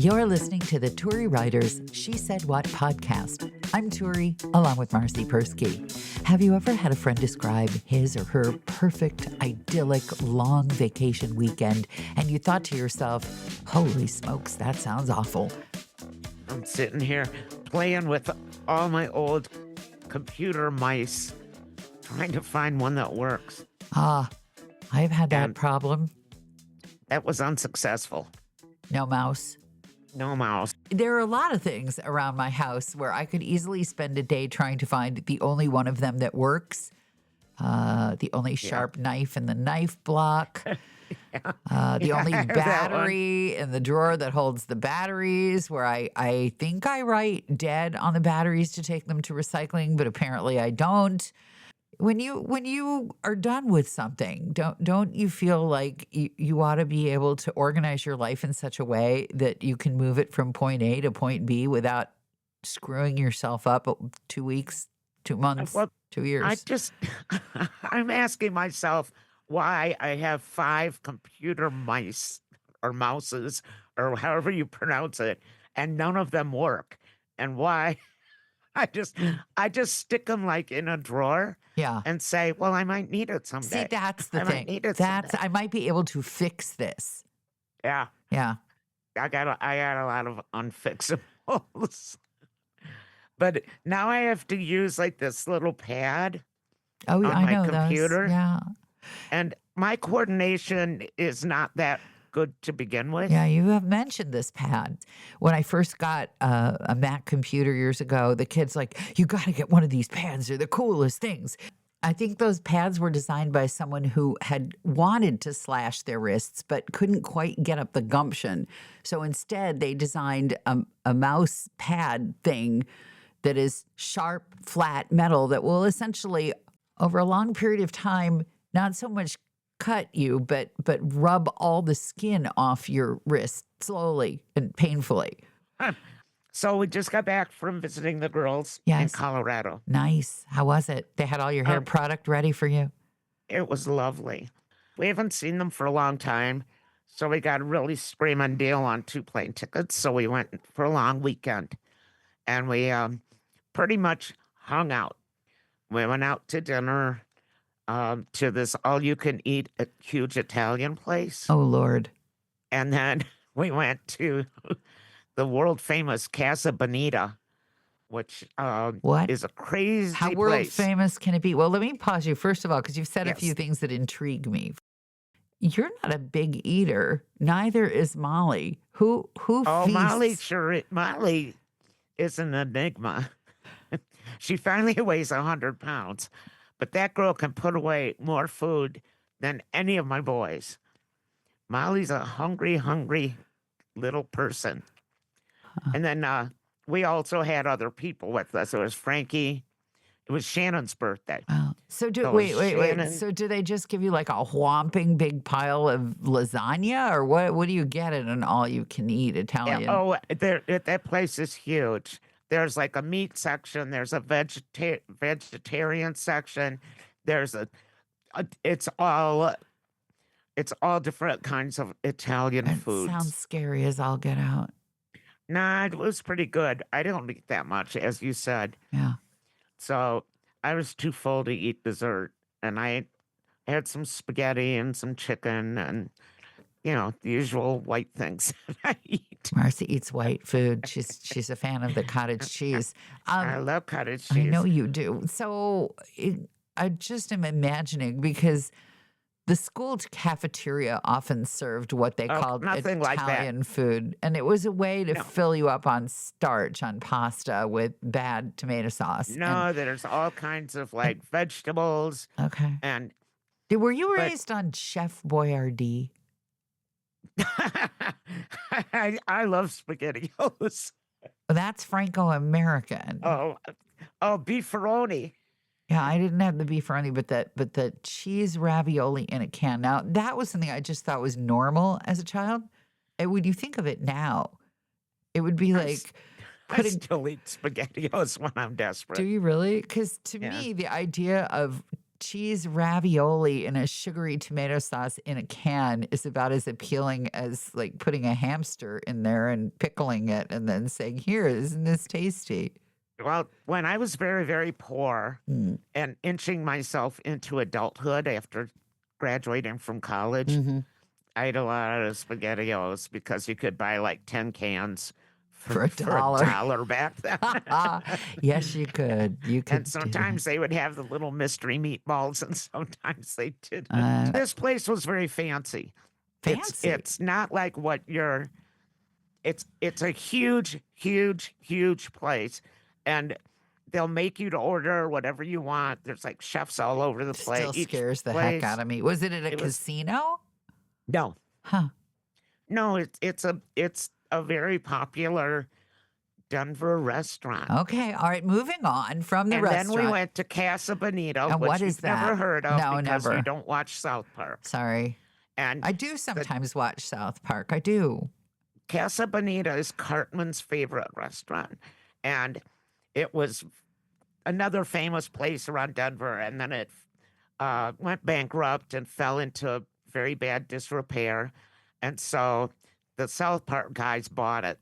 You're listening to the Turi Ryder's She Said What podcast. I'm Turi, along with Marcy Persky. Have you ever had a friend describe his or her perfect, idyllic, long vacation weekend, and you thought to yourself, holy smokes, that sounds awful? I'm sitting here playing with all my old computer mice, trying to find one that works. I've had that And problem. that was unsuccessful. No mouse. No mouse. There are a lot of things around my house where I could easily spend a day trying to find the only one of them that works, the only sharp knife in the knife block, the only battery in the drawer that holds the batteries, where I think I write dead on the batteries to take them to recycling, but apparently I don't. When you are done with something, don't you feel like you ought to be able to organize your life in such a way that you can move it from point A to point B without screwing yourself up 2 weeks, 2 months, Well, 2 years? I'm asking myself why I have 5 computer mice or mouses or however you pronounce it, and none of them work. And why I just stick them like in a drawer Yeah. and say, well, I might need it someday. See, that's the I might thing. need it someday. I might be able to fix this. Yeah. Yeah. I got a lot of unfixables. But now I have to use like this little pad Oh, on I my know computer. those. Yeah. And my coordination is not that good to begin with. Yeah, you have mentioned this pad. When I first got a Mac computer years ago, the kid's like, you got to get one of these pads. They're the coolest things. I think those pads were designed by someone who had wanted to slash their wrists but couldn't quite get up the gumption. So instead, they designed a mouse pad thing that is sharp, flat metal that will essentially, over a long period of time, not so much cut you, but rub all the skin off your wrist slowly and painfully. So we just got back from visiting the girls in Yes. Colorado. Nice. How was it? They had all your hair product ready for you? It was lovely. We haven't seen them for a long time, so we got a really screaming deal on 2 plane tickets. So we went for a long weekend, and we pretty much hung out. We went out to dinner to this all-you-can-eat huge Italian place. Oh, Lord. And then we went to the world-famous Casa Bonita, which What? is a crazy How world place. famous can it be? Well, let me pause you first of all, because you've said a Yes. few things that intrigue me. You're not a big eater. Neither is Molly. Who Oh, feasts? Molly is an enigma. She finally weighs 100 pounds, but that girl can put away more food than any of my boys. Molly's a hungry little person. And then we also had other people with us. It was Frankie. It was Shannon's birthday. Wow. So So wait. Shannon- So do they just give you like a whomping big pile of lasagna, or what do you get at an all-you-can-eat Italian? That place is huge. There's like a meat section. There's a vegetarian section. There's it's all different kinds of Italian It foods. sounds scary as all get out. Nah, it was pretty good. I don't eat that much, as you said. Yeah. So I was too full to eat dessert. And I had some spaghetti and some chicken and, the usual white things that I eat. Marcy eats white food. She's a fan of the cottage cheese. I love cottage cheese. I know you do. So I just am imagining, because the school cafeteria often served what they called nothing like that. Italian food. And it was a way to fill you up on starch, on pasta with bad tomato sauce. No, there's all kinds of like vegetables. Okay. And Were you raised on Chef Boyardee? I love SpaghettiOs. That's Franco-American. Oh, beefaroni. Yeah, I didn't have the beefaroni, but the cheese ravioli in a can. Now, that was something I just thought was normal as a child. And when you think of it now, it would be like I still eat SpaghettiOs when I'm desperate. Do you really? Because to Yeah. me, the idea of cheese ravioli in a sugary tomato sauce in a can is about as appealing as like putting a hamster in there and pickling it and then saying, "Here, isn't this tasty?" Well, when I was very, very poor Mm. and inching myself into adulthood after graduating from college, Mhm. I ate a lot of SpaghettiOs because you could buy like 10 cans For a for a dollar. dollar back then. Yes, you could. You And could do that. sometimes they would have the little mystery meatballs, and sometimes they didn't. Uh, This place was very fancy. Fancy. It's not like what you're. It's a huge, huge, huge place, and they'll make you to order whatever you want. There's like chefs all over the place. Still Each scares the heck place, out of me. Was it at a it was casino? no, Huh. no. It's a very popular Denver restaurant. Okay. All right. Moving on from the And then we restaurant. went to Casa Bonita, And which what is you've never that? heard of No, because you never. don't watch South Park. Sorry. And I do the sometimes watch South Park. I do. Casa Bonita is Cartman's favorite restaurant. And it was another famous place around Denver. And then it went bankrupt and fell into very bad disrepair. And so the South Park guys bought it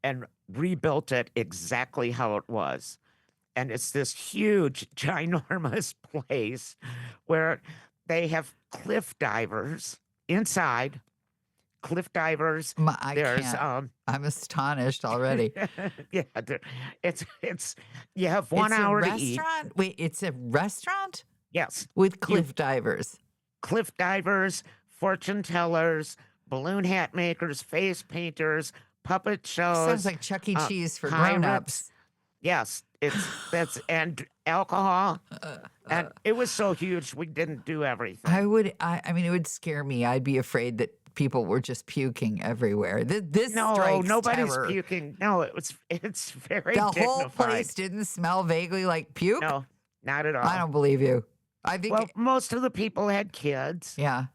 and rebuilt it exactly how it was. And it's this huge, ginormous place where they have cliff divers inside. Cliff divers. I There's can't. I'm astonished already. yeah, it's you have 1 It's a hour to eat. restaurant? Wait, it's a restaurant Yes, with you cliff divers. cliff divers, fortune tellers, balloon hat makers, face painters, puppet Sounds shows, like Chuck E. Cheese for pirates. grown-ups. Yes, that's and alcohol. And it was so huge we didn't do everything. I mean, it would scare me. I'd be afraid that people were just puking everywhere. This No, strikes nobody's terror. puking. No, it's very The whole dignified. place didn't smell vaguely like puke? No, not at all. I don't believe you. I think, Well, most of the people had kids. yeah.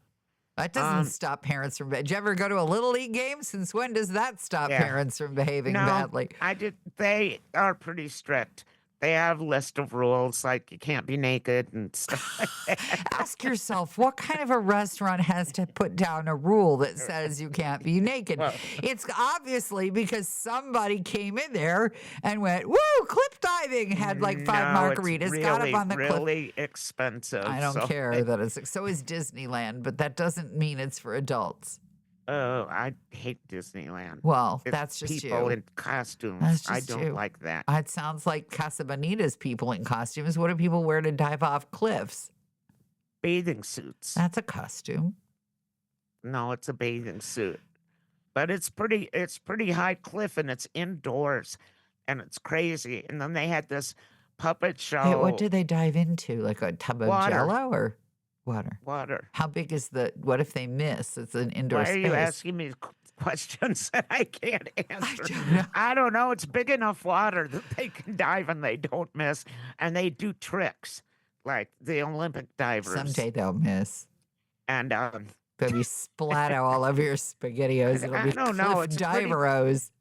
That doesn't stop parents from. Did you ever go to a Little League game? Since when does that stop Yeah. parents from behaving No, badly? I did. They are pretty strict. They have a list of rules like you can't be naked and stuff like that. Ask yourself, what kind of a restaurant has to put down a rule that says you can't be naked? Well- It's obviously because somebody came in there and went, "Woo, cliff diving!" Had like 5 No, it's margaritas, got up on the cliff. really expensive. I don't so- care that it's so is Disneyland, but that doesn't mean it's for adults. Oh, I hate Disneyland. Well, It's that's just people you. in costumes. That's I just don't you. like that. It sounds like Casa Bonita's people in costumes. What do people wear to dive off cliffs? Bathing suits. That's a costume. No, it's a bathing suit. But it's pretty high cliff and it's indoors and it's crazy. And then they had this puppet show. Hey, what do they dive into? Like a tub of Water. Jello or water? Water. How big is what if they miss? It's an indoor Why are space. you asking me questions that I can't answer? don't know. I don't know. It's big enough water that they can dive and they don't miss. And they do tricks like the Olympic divers. Someday they'll miss. And They'll be splat out all over your SpaghettiOs. It'll I be don't know, cliff it's pretty- diveros.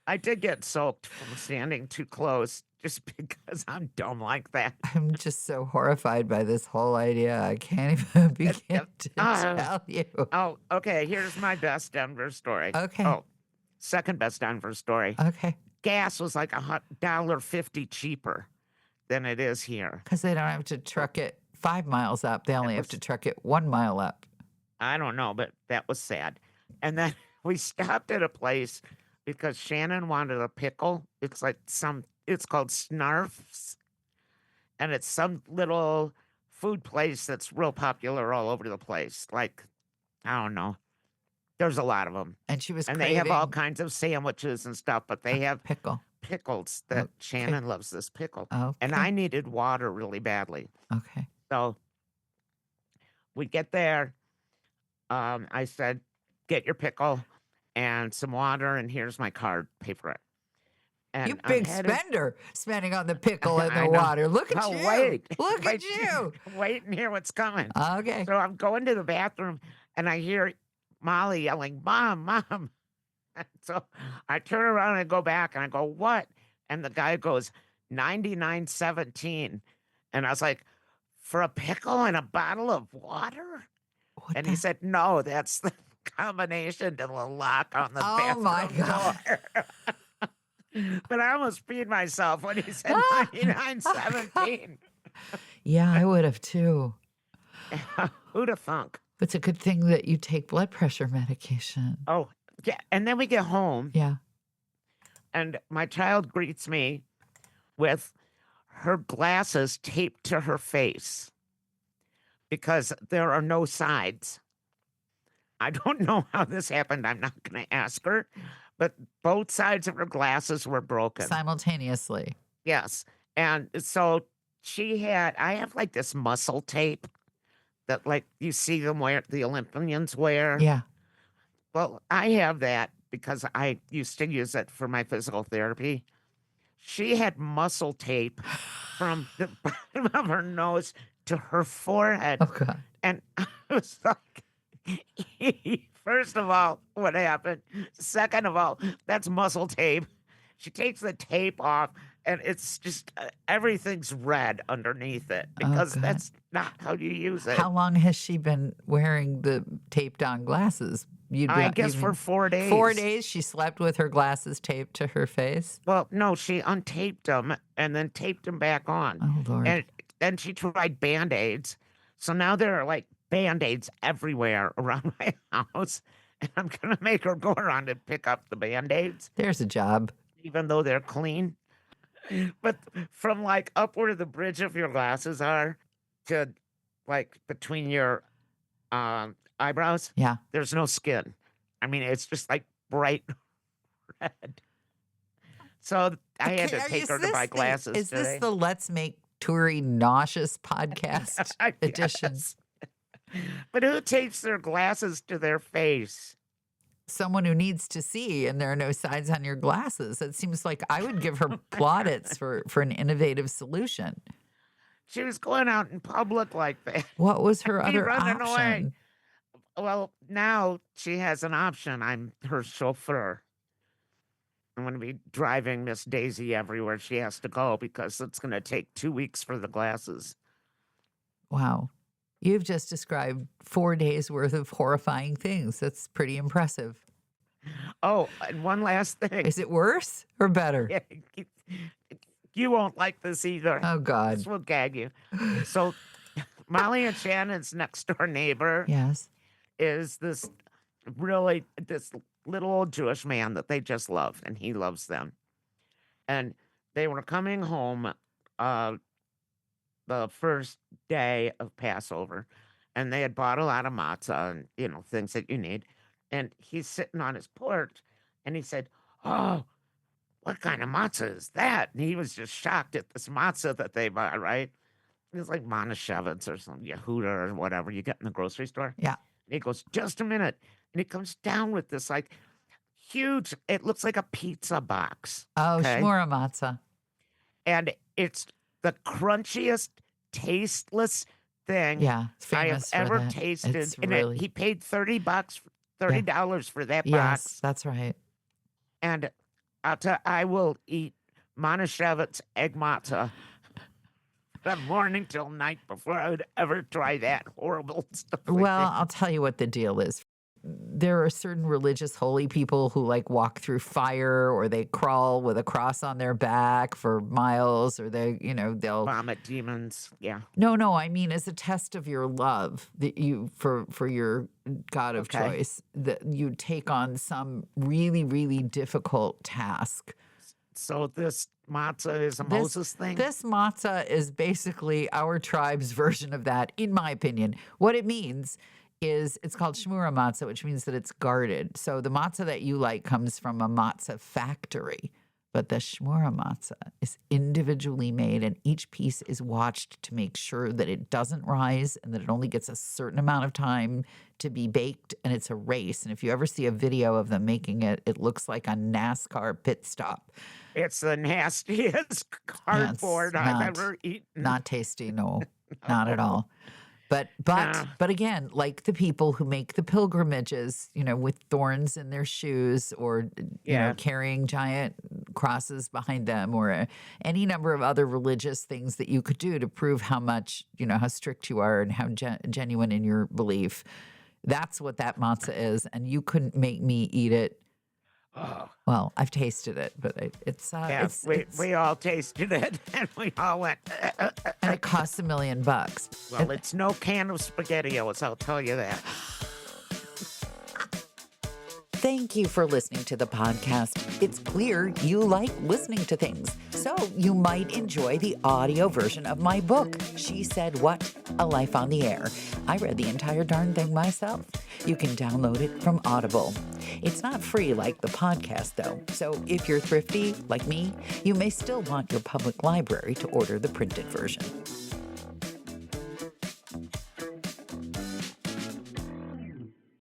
I did get soaked from standing too close just because I'm dumb like that. I'm just so horrified by this whole idea. I can't even begin to uh, tell you. Oh, okay. Here's my best Denver story. Okay. Oh, second best Denver story. Okay. Gas was like $1.50 cheaper than it is here. Because they don't have to truck it 5 miles up. They only have to truck it 1 mile up. I don't know, but that was sad. And then we stopped at a place because Shannon wanted a pickle. It's called Snarf's. And it's some little food place that's real popular all over the place. Like, I don't know. There's a lot of them. And she was And craving they have all kinds of sandwiches and stuff, but they have pickle. pickles that Okay. Shannon loves this pickle. Okay. And I needed water really badly. Okay. So we get there. I said, get your pickle and some water, and here's my card. Pay for it. And You I'm big headed- spender, spending on the pickle and I the know. water. Look at Oh, you. wait. Look at Wait. you. Wait and hear what's coming. Okay. So I'm going to the bathroom, and I hear Molly yelling, "Mom, Mom." And so I turn around and go back, and I go, "What?" And the guy goes, 99.17. And I was like, for a pickle and a bottle of water? What And the? he said, no, that's the combination to the lock on the Oh my bathroom God. door. But I almost peed myself when he said Oh, God. 9917. Yeah, I would have too. Who'd have thunk? It's a good thing that you take blood pressure medication. Oh, yeah. And then we get home, Yeah. and my child greets me with her glasses taped to her face because there are no sides. I don't know how this happened. I'm not going to ask her, but both sides of her glasses were broken. Simultaneously. Yes. And so I have like this muscle tape that like you see them wear, the Olympians wear. Yeah. Well, I have that because I used to use it for my physical therapy. She had muscle tape from the bottom of her nose to her forehead. Oh, God. And I was like, first of all, what happened? Second of all, that's muscle tape. She takes the tape off, and it's just everything's red underneath it because God. that's not how you use it. How long has she been wearing the taped on glasses? I guess for 4 days. 4 days she slept with her glasses taped to her face? Well, no, she untaped them and then taped them back on. Oh, Lord. And then she tried Band-Aids. So now there are like Band-Aids everywhere around my house. And I'm going to make her go around and pick up the Band-Aids, There's a job. even though they're clean. But from like up where the bridge of your glasses are to like between your eyebrows, Yeah. there's no skin. I mean, it's just like bright red. So I had to take her to buy glasses Is today. this the Let's Make Turi Nauseous podcast I edition? guess. But who tapes their glasses to their face? Someone who needs to see, and there are no sides on your glasses. It seems like I would give her plaudits for an innovative solution. She was going out in public like that. What was her Be other running option? away. Well, now she has an option. I'm her chauffeur. I'm going to be driving Miss Daisy everywhere she has to go because it's going to take 2 weeks for the glasses. Wow. You've just described 4 days worth of horrifying things. That's pretty impressive. Oh, and one last thing. Is it worse or better? Yeah, you won't like this either. Oh, God. This will gag you. So, Molly and Shannon's next door neighbor Yes. is this little old Jewish man that they just love, and he loves them. And they were coming home the first day of Passover, and they had bought a lot of matzah and, things that you need. And he's sitting on his porch, and he said, "Oh, what kind of matzah is that?" And he was just shocked at this matzah that they bought, right? It was like Monashevitz or some Yehuda or whatever you get in the grocery store. Yeah. And he goes, "Just a minute." And he comes down with this like huge, it looks like a pizza box. Oh, okay? shmura matzah. And it's the crunchiest, tasteless thing Yeah. It's I have famous for ever that. tasted. It's And really, he paid $30 for that yes, box. that's right. And I will eat Monashevitz egg matzah from morning till night before I would ever try that horrible stuff. Well, I'll tell you what the deal is. There are certain religious holy people who like walk through fire, or they crawl with a cross on their back for miles, or they'll vomit demons. Yeah. No, I mean as a test of your love that you for your God of choice, that you take on some really, really difficult task. So this matzah is a Moses thing? This matzah is basically our tribe's version of that, in my opinion. What it means is it's called shmura matzah, which means that it's guarded. So the matzah that you like comes from a matzah factory, but the shmura matzah is individually made, and each piece is watched to make sure that it doesn't rise and that it only gets a certain amount of time to be baked, and it's a race. And if you ever see a video of them making it, it looks like a NASCAR pit stop. It's the nastiest cardboard I've ever eaten. Not tasty, no, not at all. But again, like the people who make the pilgrimages, with thorns in their shoes, or carrying giant crosses behind them, or any number of other religious things that you could do to prove how much, how strict you are and how genuine in your belief. That's what that matzah is. And you couldn't make me eat it. Oh. Well, I've tasted it, but it's we all tasted it, and we all went. And it costs $1 million. Well, it's no can of SpaghettiOs, I'll tell you that. Thank you for listening to the podcast. It's clear you like listening to things, so you might enjoy the audio version of my book, She Said What? A Life on the Air. I read the entire darn thing myself. You can download it from Audible. It's not free like the podcast, though, so if you're thrifty, like me, you may still want your public library to order the printed version.